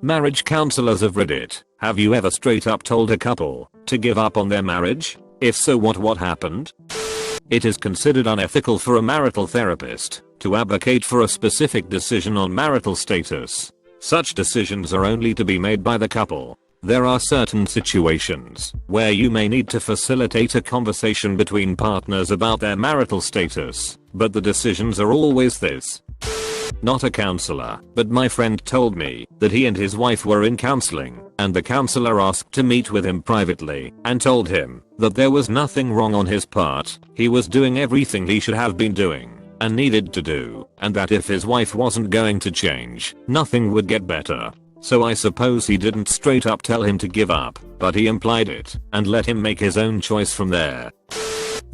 Marriage counselors of Reddit, have you ever straight up told a couple to give up on their marriage? If so, what happened? It is considered unethical for a marital therapist to advocate for a specific decision on marital status. Such decisions are only to be made by the couple. There are certain situations where you may need to facilitate a conversation between partners about their marital status, but the decisions are always this. Not a counselor, but my friend told me that he and his wife were in counseling, and the counselor asked to meet with him privately and told him that there was nothing wrong on his part. He was doing everything he should have been doing and needed to do, and that if his wife wasn't going to change, nothing would get better. So I suppose he didn't straight up tell him to give up, but he implied it and let him make his own choice from there.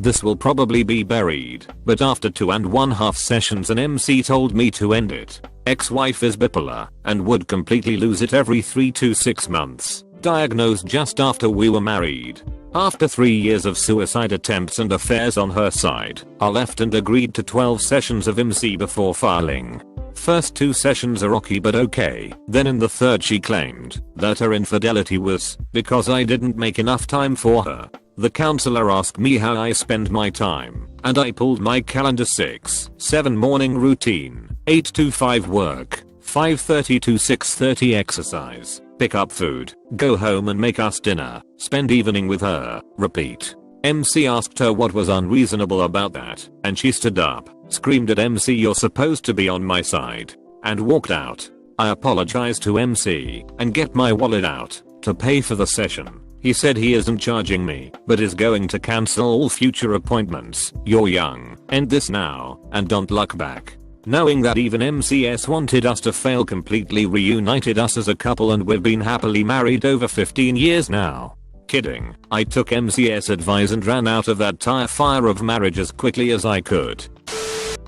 This will probably be buried, but after 2.5 sessions an MC told me to end it. Ex-wife is bipolar and would completely lose it every 3 to 6 months. Diagnosed just after we were married. After 3 years of suicide attempts and affairs on her side, I left and agreed to 12 sessions of MC before filing. First 2 sessions are rocky but okay. Then in the third she claimed that her infidelity was because I didn't make enough time for her. The counselor asked me how I spend my time, and I pulled my calendar: 6-7 morning routine, 8 to 5 work, 5:30 to 6:30 exercise, pick up food, go home and make us dinner, spend evening with her, repeat. MC asked her what was unreasonable about that, and she stood up, screamed at MC, "You're supposed to be on my side," and walked out. I apologized to MC and get my wallet out to pay for the session. He said he isn't charging me, but is going to cancel all future appointments. "You're young, end this now, and don't look back." Knowing that even MCS wanted us to fail completely reunited us as a couple, and we've been happily married over 15 years now. Kidding, I took MCS advice and ran out of that tire fire of marriage as quickly as I could.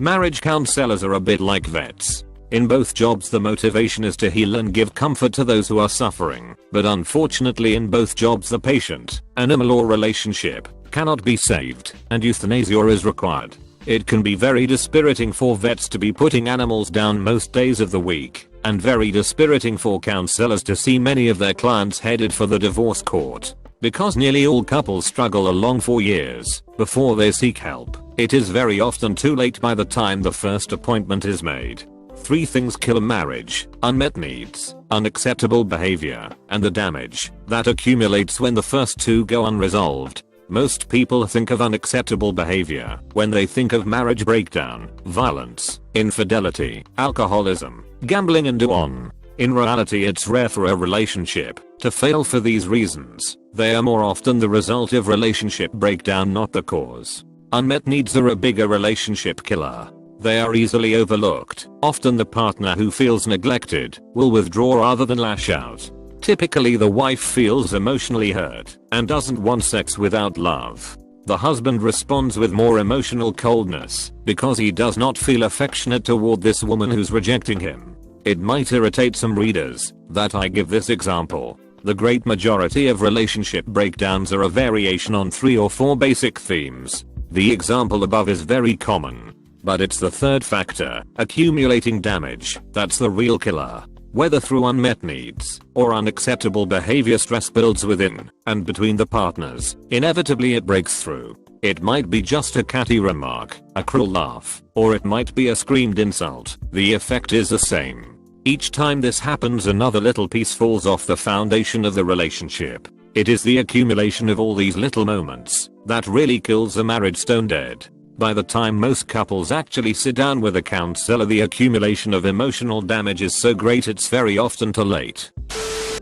Marriage counselors are a bit like vets. In both jobs the motivation is to heal and give comfort to those who are suffering, but unfortunately in both jobs the patient, animal or relationship, cannot be saved, and euthanasia is required. It can be very dispiriting for vets to be putting animals down most days of the week, and very dispiriting for counselors to see many of their clients headed for the divorce court. Because nearly all couples struggle along for years before they seek help, it is very often too late by the time the first appointment is made. 3 things kill a marriage: unmet needs, unacceptable behavior, and the damage that accumulates when the first 2 go unresolved. Most people think of unacceptable behavior when they think of marriage breakdown, violence, infidelity, alcoholism, gambling and so on. In reality it's rare for a relationship to fail for these reasons. They are more often the result of relationship breakdown, not the cause. Unmet needs are a bigger relationship killer. They are easily overlooked. Often the partner who feels neglected will withdraw rather than lash out. Typically the wife feels emotionally hurt and doesn't want sex without love. The husband responds with more emotional coldness because he does not feel affectionate toward this woman who's rejecting him. It might irritate some readers that I give this example. The great majority of relationship breakdowns are a variation on 3 or 4 basic themes. The example above is very common. But it's the third factor, accumulating damage, that's the real killer. Whether through unmet needs or unacceptable behavior, stress builds within and between the partners. Inevitably it breaks through. It might be just a catty remark, a cruel laugh, or it might be a screamed insult. The effect is the same. Each time this happens another little piece falls off the foundation of the relationship. It is the accumulation of all these little moments that really kills a marriage stone dead. By the time most couples actually sit down with a counselor, the accumulation of emotional damage is so great it's very often too late.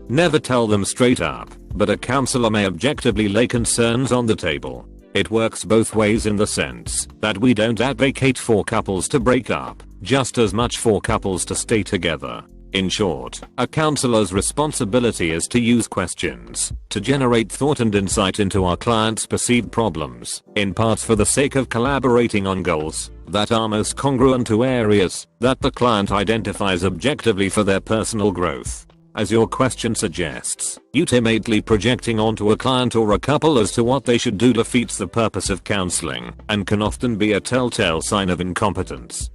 Never tell them straight up, but a counselor may objectively lay concerns on the table. It works both ways in the sense that we don't advocate for couples to break up, just as much for couples to stay together. In short, a counselor's responsibility is to use questions to generate thought and insight into our client's perceived problems, in part for the sake of collaborating on goals that are most congruent to areas that the client identifies objectively for their personal growth. As your question suggests, ultimately projecting onto a client or a couple as to what they should do defeats the purpose of counseling and can often be a telltale sign of incompetence.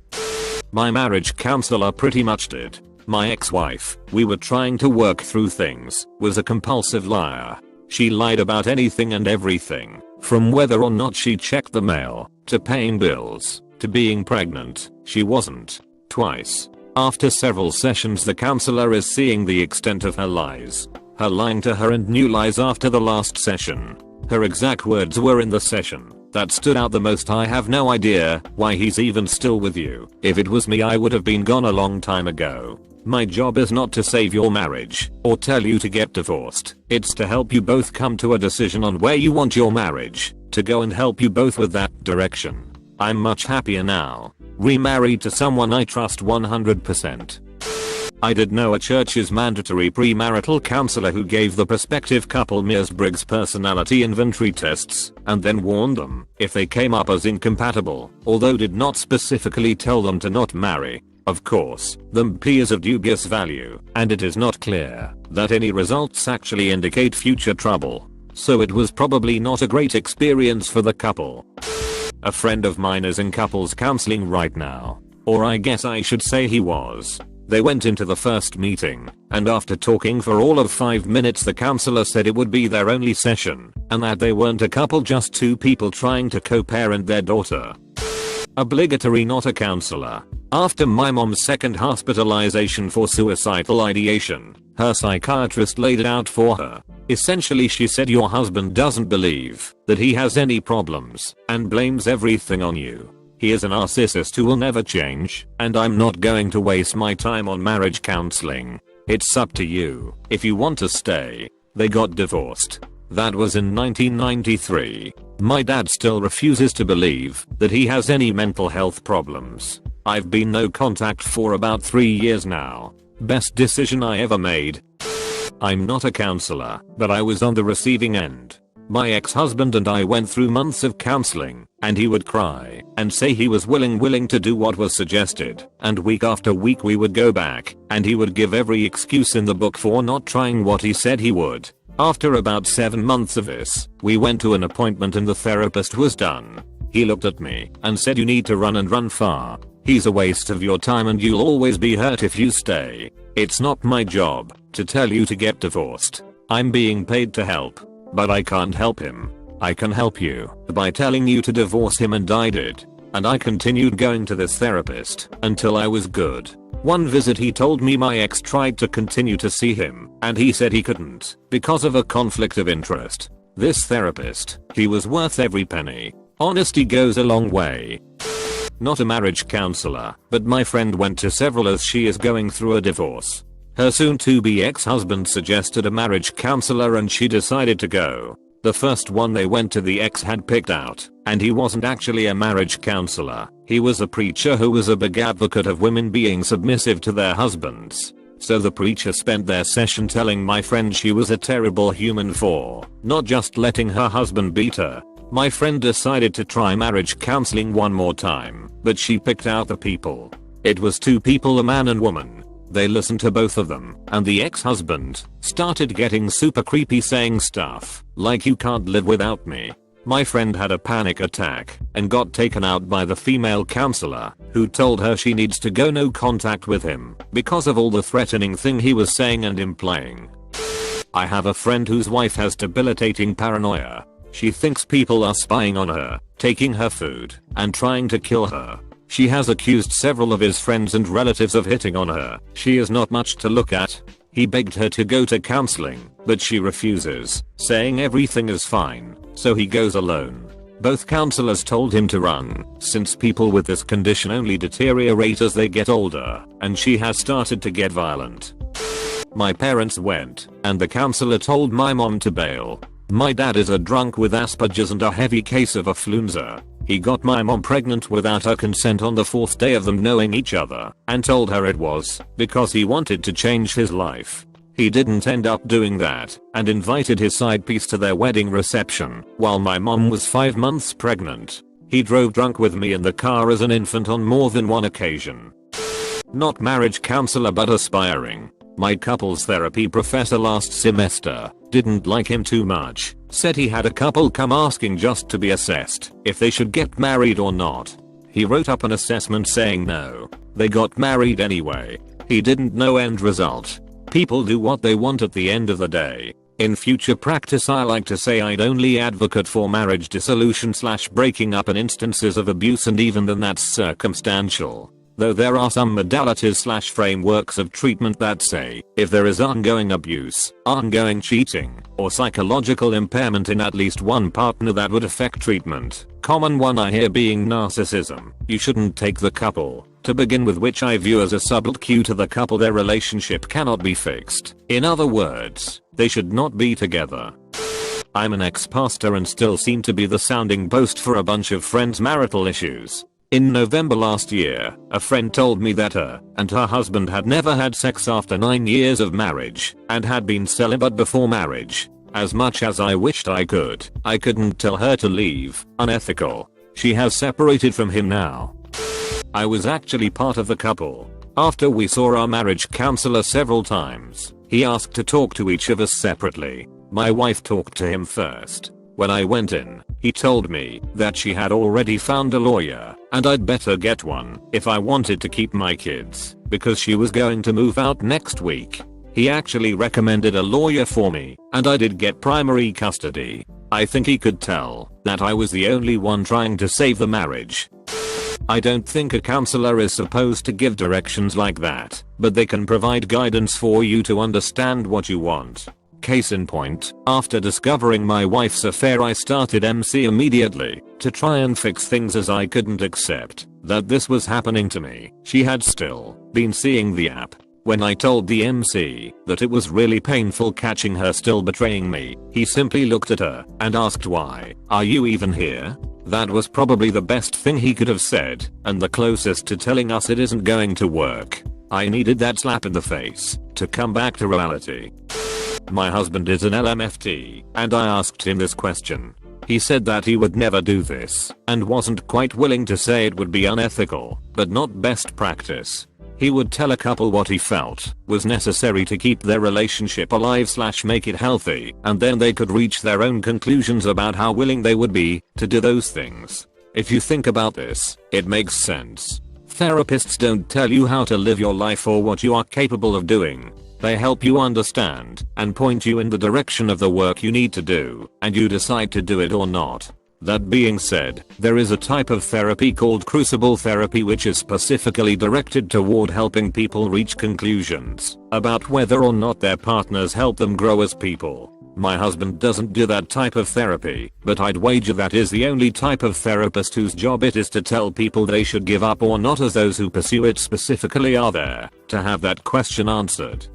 My marriage counselor pretty much did My ex-wife, we were trying to work through things, was a compulsive liar. She lied about anything and everything, from whether or not she checked the mail, to paying bills, to being pregnant. She wasn't. Twice. After several sessions, the counselor is seeing the extent of her lies. Her lying to her and new lies after the last session. Her exact words were in the session that stood out the most: I have no idea why he's even still with you. If it was me, I would have been gone a long time ago. My job is not to save your marriage or tell you to get divorced. It's to help you both come to a decision on where you want your marriage to go and help you both with that direction. I'm much happier now, remarried to someone I trust 100%. I did know a church's mandatory premarital counselor who gave the prospective couple Myers-Briggs personality inventory tests and then warned them if they came up as incompatible, although did not specifically tell them to not marry. Of course, the MP is of dubious value, and it is not clear that any results actually indicate future trouble. So it was probably not a great experience for the couple. A friend of mine is in couples counseling right now. Or I guess I should say he was. They went into the first meeting, and after talking for all of 5 minutes, the counselor said it would be their only session, and that they weren't a couple, just two people trying to co-parent their daughter. Obligatory, not a counselor. After my mom's second hospitalization for suicidal ideation, her psychiatrist laid it out for her. Essentially, she said your husband doesn't believe that he has any problems and blames everything on you. He is a narcissist who will never change, and I'm not going to waste my time on marriage counseling. It's up to you if you want to stay. They got divorced. That was in 1993. My dad still refuses to believe that he has any mental health problems. I've been no contact for about 3 years now. Best decision I ever made. I'm not a counselor, but I was on the receiving end. My ex-husband and I went through months of counseling, and he would cry and say he was willing to do what was suggested, and week after week we would go back, and he would give every excuse in the book for not trying what he said he would. After about 7 months of this, we went to an appointment and the therapist was done. He looked at me and said, you need to run and run far. He's a waste of your time and you'll always be hurt if you stay. It's not my job to tell you to get divorced. I'm being paid to help. But I can't help him. I can help you by telling you to divorce him, and I did. And I continued going to this therapist until I was good. One visit he told me my ex tried to continue to see him, and he said he couldn't because of a conflict of interest. This therapist, he was worth every penny. Honesty goes a long way. Not a marriage counselor, but my friend went to several as she is going through a divorce. Her soon-to-be ex-husband suggested a marriage counselor and she decided to go. The first one they went to, the ex had picked out, and he wasn't actually a marriage counselor. He was a preacher who was a big advocate of women being submissive to their husbands. So the preacher spent their session telling my friend she was a terrible human for not just letting her husband beat her. My friend decided to try marriage counseling one more time, but she picked out the people. It was 2 people, a man and woman. They listened to both of them, and the ex-husband started getting super creepy, saying stuff like, you can't live without me. My friend had a panic attack and got taken out by the female counselor, who told her she needs to go no contact with him because of all the threatening thing he was saying and implying. I have a friend whose wife has debilitating paranoia. She thinks people are spying on her, taking her food, and trying to kill her. She has accused several of his friends and relatives of hitting on her. She is not much to look at. He begged her to go to counseling, but she refuses, saying everything is fine, so he goes alone. Both counselors told him to run, since people with this condition only deteriorate as they get older, and she has started to get violent. My parents went, and the counselor told my mom to bail. My dad is a drunk with Asperger's and a heavy case of affluenza. He got my mom pregnant without her consent on the 4th day of them knowing each other, and told her it was because he wanted to change his life. He didn't end up doing that, and invited his side piece to their wedding reception while my mom was 5 months pregnant. He drove drunk with me in the car as an infant on more than one occasion. Not marriage counselor, but aspiring. My couples therapy professor last semester didn't like him too much. Said he had a couple come asking just to be assessed if they should get married or not. He wrote up an assessment saying no. They got married anyway. He didn't know end result. People do what they want at the end of the day. In future practice I like to say I'd only advocate for marriage dissolution / breaking up in instances of abuse, and even then that's circumstantial. Though there are some modalities / frameworks of treatment that say if there is ongoing abuse, ongoing cheating, or psychological impairment in at least one partner that would affect treatment. Common one I hear being narcissism. You shouldn't take the couple to begin with, which I view as a subtle cue to the couple their relationship cannot be fixed. In other words, they should not be together. I'm an ex-pastor and still seem to be the sounding post for a bunch of friends' marital issues. In November last year, a friend told me that her and her husband had never had sex after 9 years of marriage and had been celibate before marriage. As much as I wished I couldn't tell her to leave. Unethical. She has separated from him now. I was actually part of the couple. After we saw our marriage counselor several times, he asked to talk to each of us separately. My wife talked to him first. When I went in, he told me that she had already found a lawyer and I'd better get one if I wanted to keep my kids because she was going to move out next week. He actually recommended a lawyer for me and I did get primary custody. I think he could tell that I was the only one trying to save the marriage. I don't think a counselor is supposed to give directions like that, but they can provide guidance for you to understand what you want. Case in point, after discovering my wife's affair I started MC immediately to try and fix things, as I couldn't accept that this was happening to me. She had still been seeing the app. When I told the MC that it was really painful catching her still betraying me, he simply looked at her and asked, "Why are you even here?" That was probably the best thing he could have said and the closest to telling us it isn't going to work. I needed that slap in the face to come back to reality. My husband is an LMFT, and I asked him this question. He said that he would never do this and wasn't quite willing to say it would be unethical, but not best practice. He would tell a couple what he felt was necessary to keep their relationship alive / make it healthy, and then they could reach their own conclusions about how willing they would be to do those things. If you think about this, it makes sense. Therapists don't tell you how to live your life or what you are capable of doing. They help you understand and point you in the direction of the work you need to do, and you decide to do it or not. That being said, there is a type of therapy called crucible therapy, which is specifically directed toward helping people reach conclusions about whether or not their partners help them grow as people. My husband doesn't do that type of therapy, but I'd wager that is the only type of therapist whose job it is to tell people they should give up or not, as those who pursue it specifically are there to have that question answered.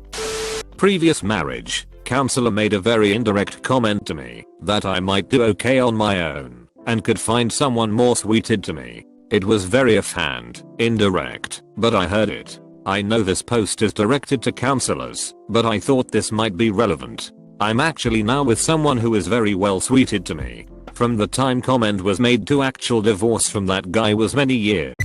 Previous marriage counselor made a very indirect comment to me that I might do okay on my own and could find someone more suited to me. It was very offhand, indirect, but I heard it. I know this post is directed to counselors, but I thought this might be relevant. I'm actually now with someone who is very well suited to me. From the time comment was made to actual divorce from that guy was many years.